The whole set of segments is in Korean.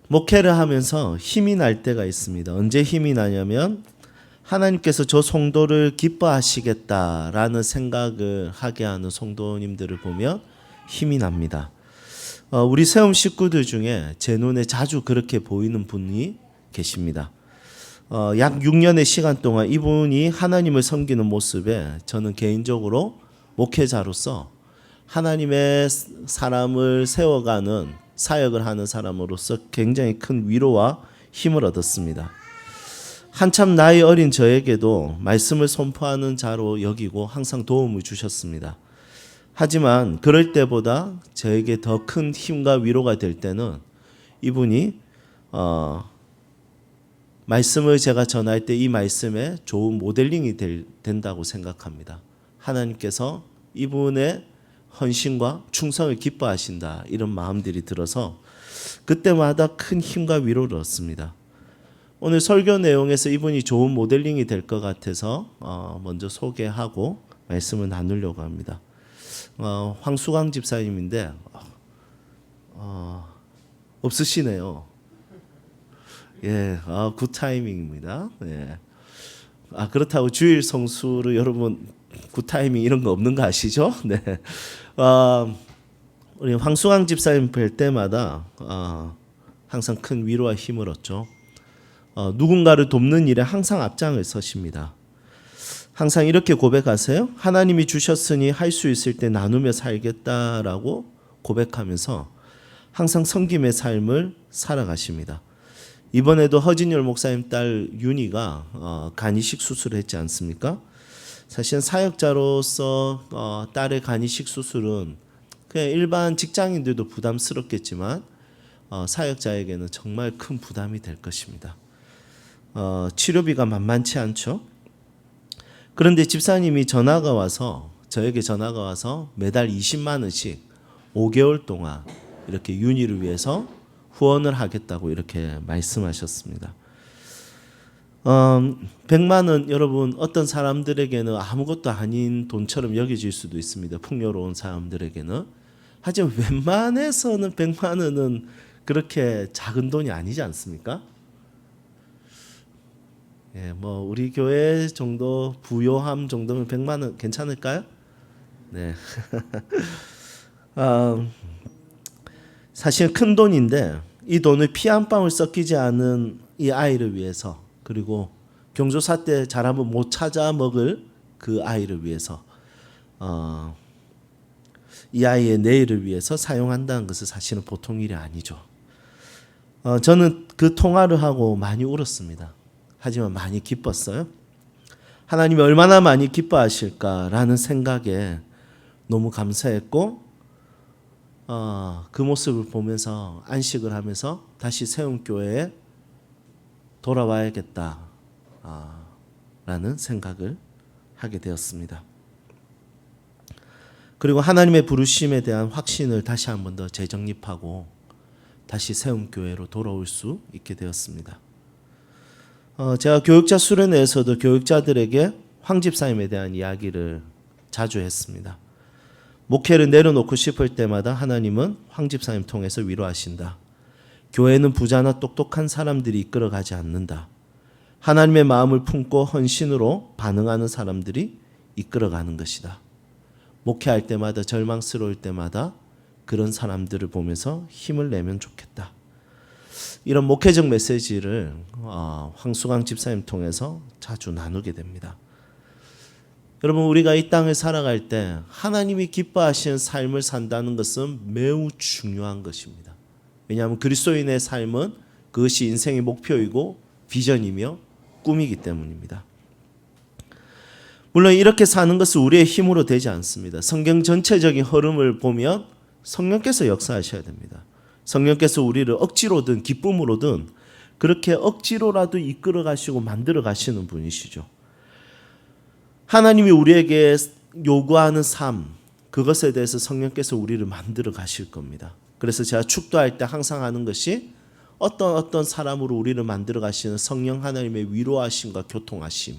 목회를 하면서 힘이 날 때가 있습니다. 언제 힘이 나냐면 하나님께서 저 성도를 기뻐하시겠다라는 생각을 하게 하는 성도님들을 보면 힘이 납니다. 우리 세움 식구들 중에 제 눈에 자주 그렇게 보이는 분이 계십니다. 약 6년의 시간 동안 이분이 하나님을 섬기는 모습에 저는 개인적으로 목회자로서 하나님의 사람을 세워가는 사역을 하는 사람으로서 굉장히 큰 위로와 힘을 얻었습니다. 한참 나이 어린 저에게도 말씀을 선포하는 자로 여기고 항상 도움을 주셨습니다. 하지만 그럴 때보다 저에게 더 큰 힘과 위로가 될 때는 이분이 말씀을 제가 전할 때 이 말씀에 좋은 모델링이 된다고 생각합니다. 하나님께서 이분의 헌신과 충성을 기뻐하신다, 이런 마음들이 들어서 그때마다 큰 힘과 위로를 얻습니다. 오늘 설교 내용에서 이분이 좋은 모델링이 될 것 같아서 먼저 소개하고 말씀을 나누려고 합니다. 황수광 집사님인데 없으시네요. 예, 굿 타이밍입니다. 예. 그렇다고 주일 성수를 여러분 굿 타이밍 이런 거 없는 거 아시죠? 네. 우리 황수광 집사님 뵐 때마다 항상 큰 위로와 힘을 얻죠. 누군가를 돕는 일에 항상 앞장을 서십니다. 항상 이렇게 고백하세요. 하나님이 주셨으니 할 수 있을 때 나누며 살겠다라고 고백하면서 항상 섬김의 삶을 살아가십니다. 이번에도 허진열 목사님 딸 윤희가 간이식 수술을 했지 않습니까? 사실은 사역자로서 딸의 간이식 수술은 그냥 일반 직장인들도 부담스럽겠지만 사역자에게는 정말 큰 부담이 될 것입니다. 치료비가 만만치 않죠. 그런데 집사님이 저에게 전화가 와서 매달 20만 원씩 5개월 동안 이렇게 윤희를 위해서 후원을 하겠다고 이렇게 말씀하셨습니다. 100만 원, 여러분 어떤 사람들에게는 아무것도 아닌 돈처럼 여겨질 수도 있습니다. 풍요로운 사람들에게는. 하지만 웬만해서는 100만 원은 그렇게 작은 돈이 아니지 않습니까? 예, 뭐 우리 교회 정도 부요함 정도면 100만 원 괜찮을까요? 네. 사실 큰 돈인데 이 돈을 피 한 방울 섞이지 않은 이 아이를 위해서, 그리고 경조사 때 잘하면 못 찾아 먹을 그 아이를 위해서, 이 아이의 내일을 위해서 사용한다는 것은 사실은 보통 일이 아니죠. 저는 그 통화를 하고 많이 울었습니다. 하지만 많이 기뻤어요. 하나님이 얼마나 많이 기뻐하실까라는 생각에 너무 감사했고, 그 모습을 보면서 안식을 하면서 다시 세움교회에 돌아와야겠다 라는 생각을 하게 되었습니다. 그리고 하나님의 부르심에 대한 확신을 다시 한 번 더 재정립하고 다시 세움교회로 돌아올 수 있게 되었습니다. 제가 교육자 수련회에서도 교육자들에게 황 집사님에 대한 이야기를 자주 했습니다. 목회를 내려놓고 싶을 때마다 하나님은 황 집사님 통해서 위로하신다. 교회는 부자나 똑똑한 사람들이 이끌어가지 않는다. 하나님의 마음을 품고 헌신으로 반응하는 사람들이 이끌어가는 것이다. 목회할 때마다 절망스러울 때마다 그런 사람들을 보면서 힘을 내면 좋겠다. 이런 목회적 메시지를 황수광 집사님 통해서 자주 나누게 됩니다. 여러분, 우리가 이 땅을 살아갈 때 하나님이 기뻐하시는 삶을 산다는 것은 매우 중요한 것입니다. 왜냐하면 그리스도인의 삶은 그것이 인생의 목표이고 비전이며 꿈이기 때문입니다. 물론 이렇게 사는 것은 우리의 힘으로 되지 않습니다. 성경 전체적인 흐름을 보면 성령께서 역사하셔야 됩니다. 성령께서 우리를 억지로든 기쁨으로든 그렇게 억지로라도 이끌어 가시고 만들어 가시는 분이시죠. 하나님이 우리에게 요구하는 삶, 그것에 대해서 성령께서 우리를 만들어 가실 겁니다. 그래서 제가 축도할 때 항상 하는 것이 어떤 사람으로 우리를 만들어 가시는 성령 하나님의 위로하심과 교통하심,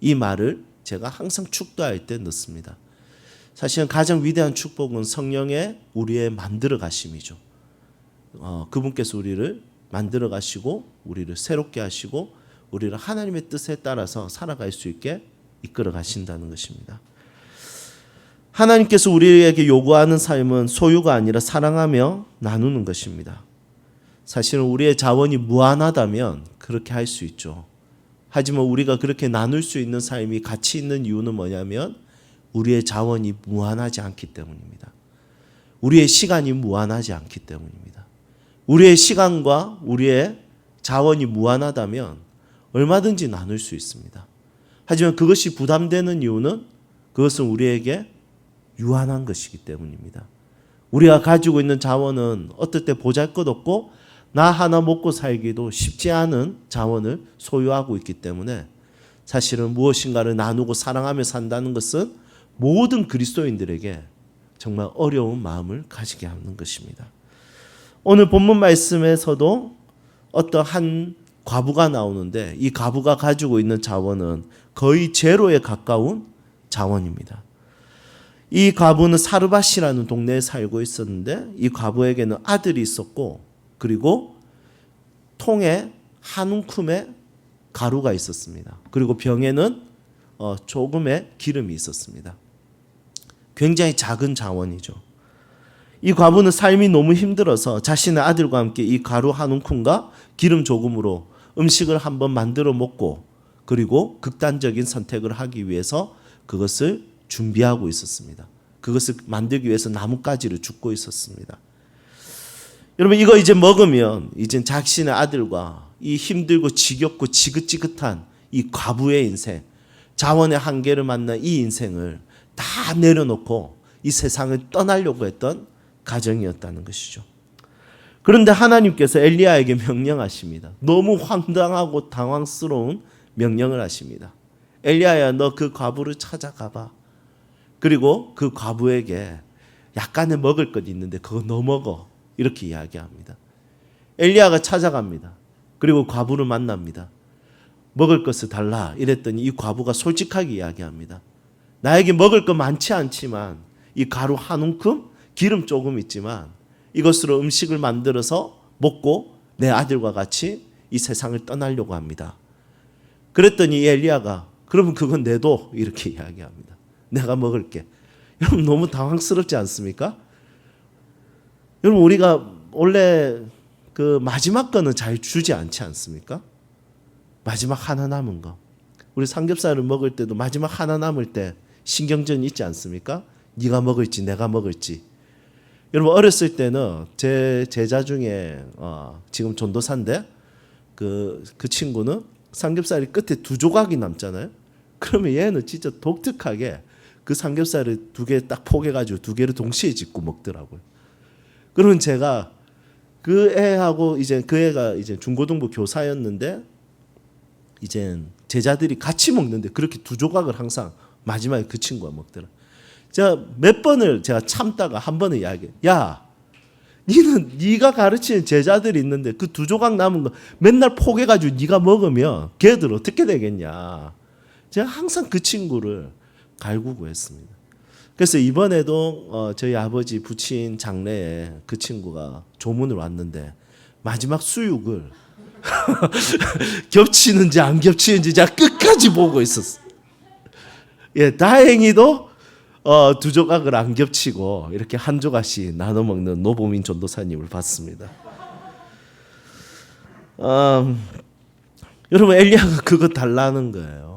이 말을 제가 항상 축도할 때 넣습니다. 사실은 가장 위대한 축복은 성령의 우리의 만들어 가심이죠. 그분께서 우리를 만들어 가시고 우리를 새롭게 하시고 우리를 하나님의 뜻에 따라서 살아갈 수 있게 이끌어 가신다는 것입니다. 하나님께서 우리에게 요구하는 삶은 소유가 아니라 사랑하며 나누는 것입니다. 사실은 우리의 자원이 무한하다면 그렇게 할 수 있죠. 하지만 우리가 그렇게 나눌 수 있는 삶이 가치 있는 이유는 뭐냐면 우리의 자원이 무한하지 않기 때문입니다. 우리의 시간이 무한하지 않기 때문입니다. 우리의 시간과 우리의 자원이 무한하다면 얼마든지 나눌 수 있습니다. 하지만 그것이 부담되는 이유는 그것은 우리에게 유한한 것이기 때문입니다. 우리가 가지고 있는 자원은 어떨 때 보잘것없고 나 하나 먹고 살기도 쉽지 않은 자원을 소유하고 있기 때문에 사실은 무엇인가를 나누고 사랑하며 산다는 것은 모든 그리스도인들에게 정말 어려운 마음을 가지게 하는 것입니다. 오늘 본문 말씀에서도 어떠한 과부가 나오는데 이 과부가 가지고 있는 자원은 거의 제로에 가까운 자원입니다. 이 과부는 사르밧이라는 동네에 살고 있었는데 이 과부에게는 아들이 있었고 그리고 통에 한 움큼의 가루가 있었습니다. 그리고 병에는 조금의 기름이 있었습니다. 굉장히 작은 자원이죠. 이 과부는 삶이 너무 힘들어서 자신의 아들과 함께 이 가루 한 움큼과 기름 조금으로 음식을 한번 만들어 먹고 그리고 극단적인 선택을 하기 위해서 그것을 준비하고 있었습니다. 그것을 만들기 위해서 나뭇가지를 줍고 있었습니다. 여러분 이거 이제 먹으면 이제 자신의 아들과 이 힘들고 지겹고 지긋지긋한 이 과부의 인생, 자원의 한계를 만난 이 인생을 다 내려놓고 이 세상을 떠나려고 했던 가정이었다는 것이죠. 그런데 하나님께서 엘리야에게 명령하십니다. 너무 황당하고 당황스러운 명령을 하십니다. 엘리야야 너 그 과부를 찾아가봐. 그리고 그 과부에게 약간의 먹을 것 있는데 그거 너 먹어. 이렇게 이야기합니다. 엘리야가 찾아갑니다. 그리고 과부를 만납니다. 먹을 것을 달라 이랬더니 이 과부가 솔직하게 이야기합니다. 나에게 먹을 것 많지 않지만 이 가루 한 움큼 기름 조금 있지만 이것으로 음식을 만들어서 먹고 내 아들과 같이 이 세상을 떠나려고 합니다. 그랬더니 이 엘리야가 그러면 그건 내도 이렇게 이야기합니다. 내가 먹을게. 여러분 너무 당황스럽지 않습니까? 여러분 우리가 원래 그 마지막 거는 잘 주지 않지 않습니까? 마지막 하나 남은 거. 우리 삼겹살을 먹을 때도 마지막 하나 남을 때 신경전이 있지 않습니까? 네가 먹을지 내가 먹을지. 여러분 어렸을 때는 제 제자 중에 지금 전도사인데 그 친구는 삼겹살이 끝에 두 조각이 남잖아요. 그러면 얘는 진짜 독특하게 그 삼겹살을 두 개 딱 포개가지고 두 개를 동시에 짚고 먹더라고요. 그러면 제가 그 애하고 이제 그 애가 이제 중고등부 교사였는데 이제 제자들이 같이 먹는데 그렇게 두 조각을 항상 마지막에 그 친구가 먹더라. 제가 몇 번을 제가 참다가 한 번은 이야기해. 야, 니는 네가 가르치는 제자들이 있는데 그 두 조각 남은 거 맨날 포개가지고 네가 먹으면 걔들 어떻게 되겠냐. 제가 항상 그 친구를 갈구고 했습니다. 그래서 이번에도 저희 아버지 부친 장례에 그 친구가 조문을 왔는데 마지막 수육을 겹치는지 안 겹치는지 제가 끝까지 보고 있었어요. 예, 다행히도 두 조각을 안 겹치고 이렇게 한 조각씩 나눠 먹는 노보민 전도사님을 봤습니다. 여러분 엘리야가 그거 달라는 거예요.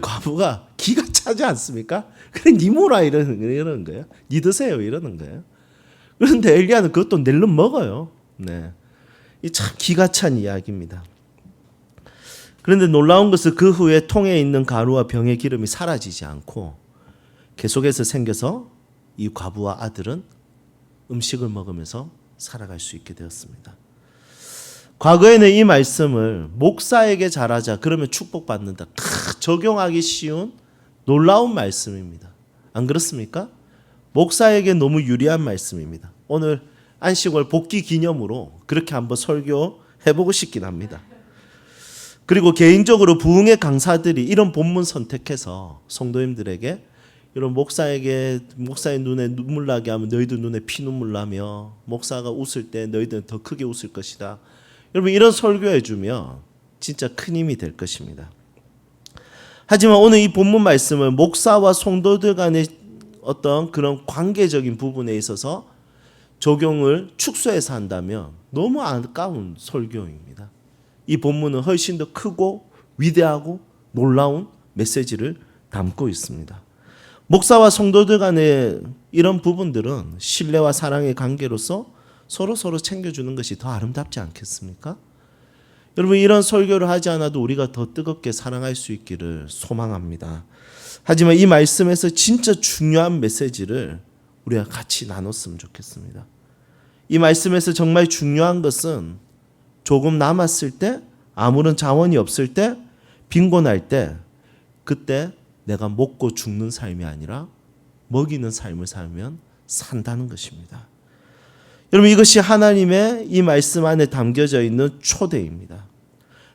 과부가 기가 차지 않습니까? 그래 니 모라 이러는 거예요. 니 드세요 이러는 거예요. 그런데 엘리야는 그것도 낼름 먹어요. 네, 이 참 기가 찬 이야기입니다. 그런데 놀라운 것은 그 후에 통에 있는 가루와 병의 기름이 사라지지 않고 계속해서 생겨서 이 과부와 아들은 음식을 먹으면서 살아갈 수 있게 되었습니다. 과거에는 이 말씀을 목사에게 잘하자 그러면 축복받는다. 적용하기 쉬운 놀라운 말씀입니다. 안 그렇습니까? 목사에게 너무 유리한 말씀입니다. 오늘 안식월 복귀 기념으로 그렇게 한번 설교해보고 싶긴 합니다. 그리고 개인적으로 부흥의 강사들이 이런 본문 선택해서 성도님들에게 이런 목사의 눈에 눈물 나게 하면 너희들 눈에 피눈물 나며 목사가 웃을 때 너희들은 더 크게 웃을 것이다. 여러분 이런 설교해 주면 진짜 큰 힘이 될 것입니다. 하지만 오늘 이 본문 말씀을 목사와 성도들 간의 어떤 그런 관계적인 부분에 있어서 적용을 축소해서 한다면 너무 아까운 설교입니다. 이 본문은 훨씬 더 크고 위대하고 놀라운 메시지를 담고 있습니다. 목사와 성도들 간의 이런 부분들은 신뢰와 사랑의 관계로서 서로 챙겨주는 것이 더 아름답지 않겠습니까? 여러분 이런 설교를 하지 않아도 우리가 더 뜨겁게 사랑할 수 있기를 소망합니다. 하지만 이 말씀에서 진짜 중요한 메시지를 우리가 같이 나눴으면 좋겠습니다. 이 말씀에서 정말 중요한 것은 조금 남았을 때, 아무런 자원이 없을 때, 빈곤할 때, 그때 내가 먹고 죽는 삶이 아니라 먹이는 삶을 살면 산다는 것입니다. 여러분 이것이 하나님의 이 말씀 안에 담겨져 있는 초대입니다.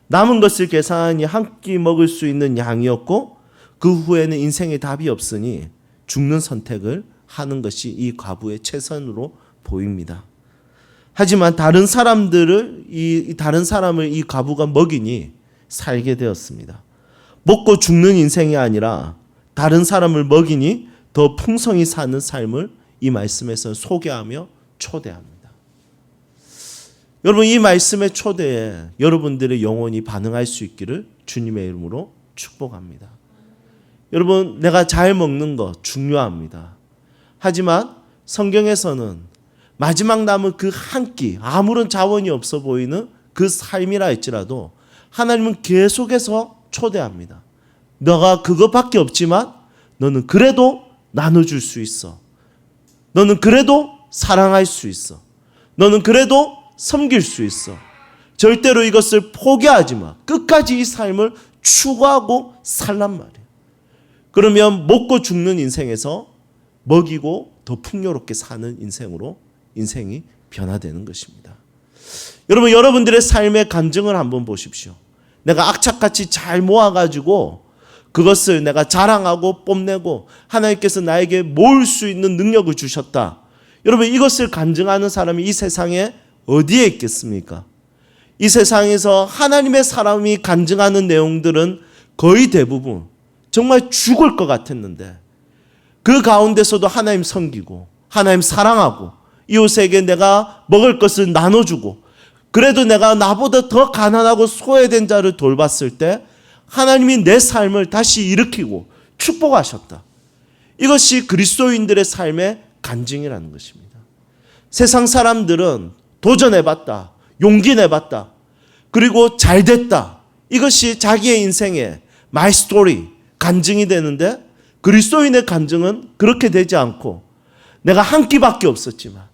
남은 것을 계산하니 한 끼 먹을 수 있는 양이었고 그 후에는 인생의 답이 없으니 죽는 선택을 하는 것이 이 과부의 최선으로 보입니다. 하지만 다른 사람을 이 과부가 먹이니 살게 되었습니다. 먹고 죽는 인생이 아니라 다른 사람을 먹이니 더 풍성히 사는 삶을 이 말씀에서 소개하며 초대합니다. 여러분 이 말씀의 초대에 여러분들의 영혼이 반응할 수 있기를 주님의 이름으로 축복합니다. 여러분 내가 잘 먹는 거 중요합니다. 하지만 성경에서는 마지막 남은 그 한 끼, 아무런 자원이 없어 보이는 그 삶이라 할지라도 하나님은 계속해서 초대합니다. 너가 그것밖에 없지만 너는 그래도 나눠줄 수 있어. 너는 그래도 사랑할 수 있어. 너는 그래도 섬길 수 있어. 절대로 이것을 포기하지 마. 끝까지 이 삶을 추구하고 살란 말이에요. 그러면 먹고 죽는 인생에서 먹이고 더 풍요롭게 사는 인생으로 인생이 변화되는 것입니다. 여러분 여러분들의 삶의 간증을 한번 보십시오. 내가 악착같이 잘 모아가지고 그것을 내가 자랑하고 뽐내고 하나님께서 나에게 모을 수 있는 능력을 주셨다. 여러분 이것을 간증하는 사람이 이 세상에 어디에 있겠습니까? 이 세상에서 하나님의 사람이 간증하는 내용들은 거의 대부분 정말 죽을 것 같았는데 그 가운데서도 하나님 섬기고 하나님 사랑하고 이웃에게 내가 먹을 것을 나눠주고 그래도 내가 나보다 더 가난하고 소외된 자를 돌봤을 때 하나님이 내 삶을 다시 일으키고 축복하셨다. 이것이 그리스도인들의 삶의 간증이라는 것입니다. 세상 사람들은 도전해봤다. 용기 내봤다. 그리고 잘됐다. 이것이 자기의 인생의 마이 스토리, 간증이 되는데 그리스도인의 간증은 그렇게 되지 않고 내가 한 끼밖에 없었지만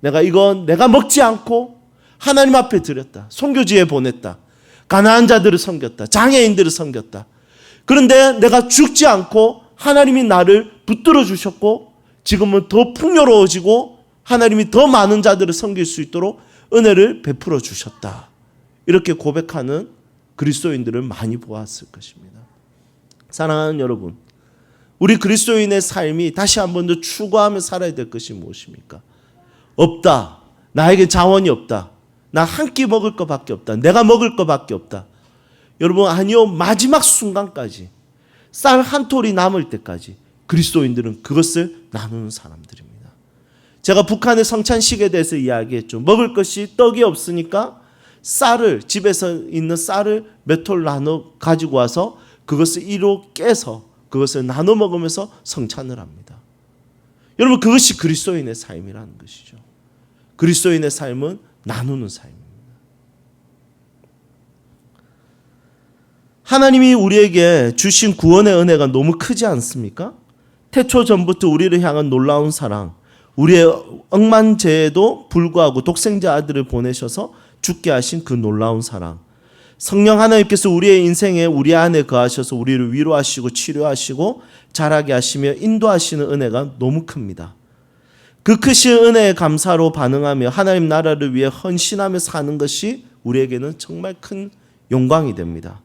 내가 먹지 않고 하나님 앞에 드렸다. 선교지에 보냈다. 가난한 자들을 섬겼다. 장애인들을 섬겼다. 그런데 내가 죽지 않고 하나님이 나를 붙들어 주셨고 지금은 더 풍요로워지고 하나님이 더 많은 자들을 섬길 수 있도록 은혜를 베풀어 주셨다. 이렇게 고백하는 그리스도인들을 많이 보았을 것입니다. 사랑하는 여러분, 우리 그리스도인의 삶이 다시 한 번 더 추구하며 살아야 될 것이 무엇입니까? 없다. 나에게 자원이 없다. 나 한 끼 먹을 것밖에 없다. 내가 먹을 것밖에 없다. 여러분 아니요. 마지막 순간까지 쌀 한 톨이 남을 때까지 그리스도인들은 그것을 나누는 사람들입니다. 제가 북한의 성찬식에 대해서 이야기했죠. 먹을 것이 떡이 없으니까 쌀을 집에서 있는 쌀을 몇 톨 나눠 가지고 와서 그것을 이로 깨서 그것을 나눠 먹으면서 성찬을 합니다. 여러분 그것이 그리스도인의 삶이라는 것이죠. 그리스도인의 삶은 나누는 삶입니다. 하나님이 우리에게 주신 구원의 은혜가 너무 크지 않습니까? 태초 전부터 우리를 향한 놀라운 사랑, 우리의 억만 죄에도 불구하고 독생자 아들을 보내셔서 죽게 하신 그 놀라운 사랑, 성령 하나님께서 우리의 인생에 우리 안에 거하셔서 우리를 위로하시고 치료하시고 자라게 하시며 인도하시는 은혜가 너무 큽니다. 그 크신 은혜에 감사로 반응하며 하나님 나라를 위해 헌신하며 사는 것이 우리에게는 정말 큰 영광이 됩니다.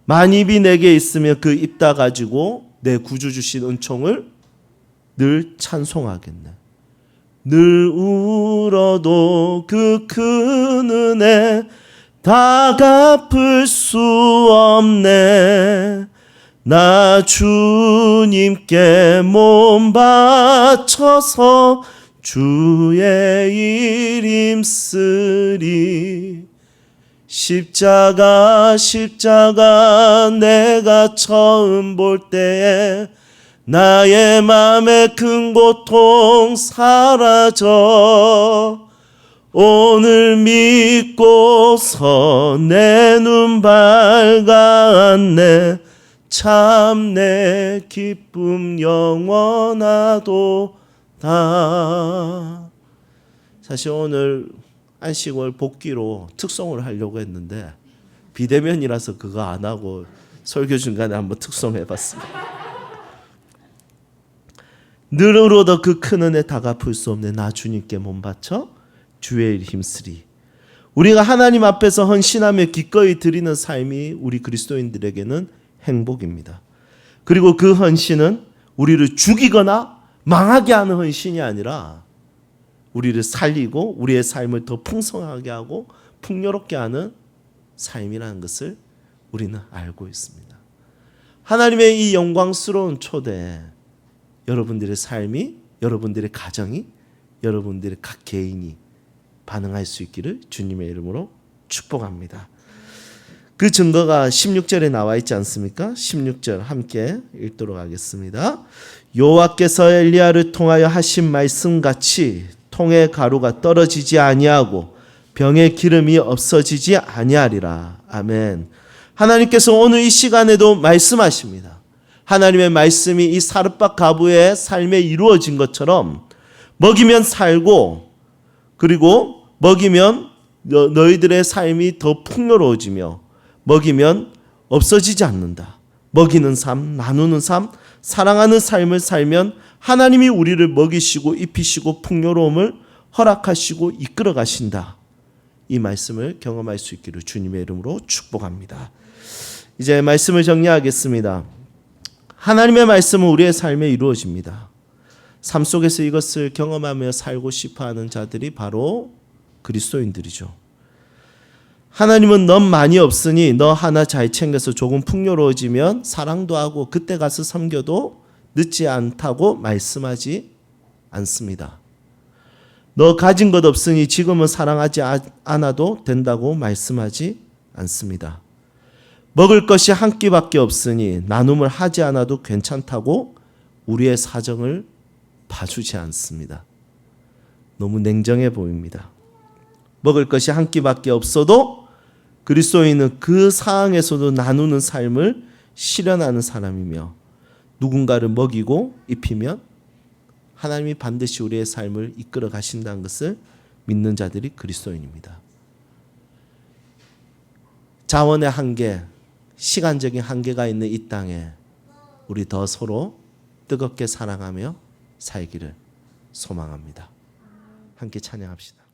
만입이 내게 있으며 그 입 다 가지고 내 구주 주신 은총을 늘 찬송하겠네. 늘 울어도 그 큰 은혜 다 갚을 수 없네. 나 주님께 몸 바쳐서 주의 일 힘쓰리. 십자가 내가 처음 볼 때에 나의 맘에 큰 고통 사라져. 오늘 믿고서 내 눈 밝았네. 참 내 기쁨 영원하도다. 사실 오늘 안식월 복귀로 특송을 하려고 했는데 비대면이라서 그거 안 하고 설교 중간에 한번 특송해봤습니다. 늘으로도 그 큰 은혜 다 갚을 수 없네. 나 주님께 몸 바쳐 주의 일 힘쓰리. 우리가 하나님 앞에서 헌신하며 기꺼이 드리는 삶이 우리 그리스도인들에게는 행복입니다. 그리고 그 헌신은 우리를 죽이거나 망하게 하는 헌신이 아니라 우리를 살리고 우리의 삶을 더 풍성하게 하고 풍요롭게 하는 삶이라는 것을 우리는 알고 있습니다. 하나님의 이 영광스러운 초대에 여러분들의 삶이, 여러분들의 가정이, 여러분들의 각 개인이 반응할 수 있기를 주님의 이름으로 축복합니다. 그 증거가 16절에 나와 있지 않습니까? 16절 함께 읽도록 하겠습니다. 여호와께서 엘리야를 통하여 하신 말씀같이 통의 가루가 떨어지지 아니하고 병의 기름이 없어지지 아니하리라. 아멘. 하나님께서 오늘 이 시간에도 말씀하십니다. 하나님의 말씀이 이 사르밧 과부의 삶에 이루어진 것처럼 먹이면 살고, 그리고 먹이면 너희들의 삶이 더 풍요로워지며 먹이면 없어지지 않는다. 먹이는 삶, 나누는 삶, 사랑하는 삶을 살면 하나님이 우리를 먹이시고 입히시고 풍요로움을 허락하시고 이끌어 가신다. 이 말씀을 경험할 수 있기를 주님의 이름으로 축복합니다. 이제 말씀을 정리하겠습니다. 하나님의 말씀은 우리의 삶에 이루어집니다. 삶 속에서 이것을 경험하며 살고 싶어하는 자들이 바로 그리스도인들이죠. 하나님은 넌 많이 없으니 너 하나 잘 챙겨서 조금 풍요로워지면 사랑도 하고 그때 가서 섬겨도 늦지 않다고 말씀하지 않습니다. 너 가진 것 없으니 지금은 사랑하지 않아도 된다고 말씀하지 않습니다. 먹을 것이 한 끼밖에 없으니 나눔을 하지 않아도 괜찮다고 우리의 사정을 봐주지 않습니다. 너무 냉정해 보입니다. 먹을 것이 한 끼밖에 없어도 그리스도인은 그 상황에서도 나누는 삶을 실현하는 사람이며 누군가를 먹이고 입히면 하나님이 반드시 우리의 삶을 이끌어 가신다는 것을 믿는 자들이 그리스도인입니다. 자원의 한계, 시간적인 한계가 있는 이 땅에 우리 더 서로 뜨겁게 사랑하며 살기를 소망합니다. 함께 찬양합시다.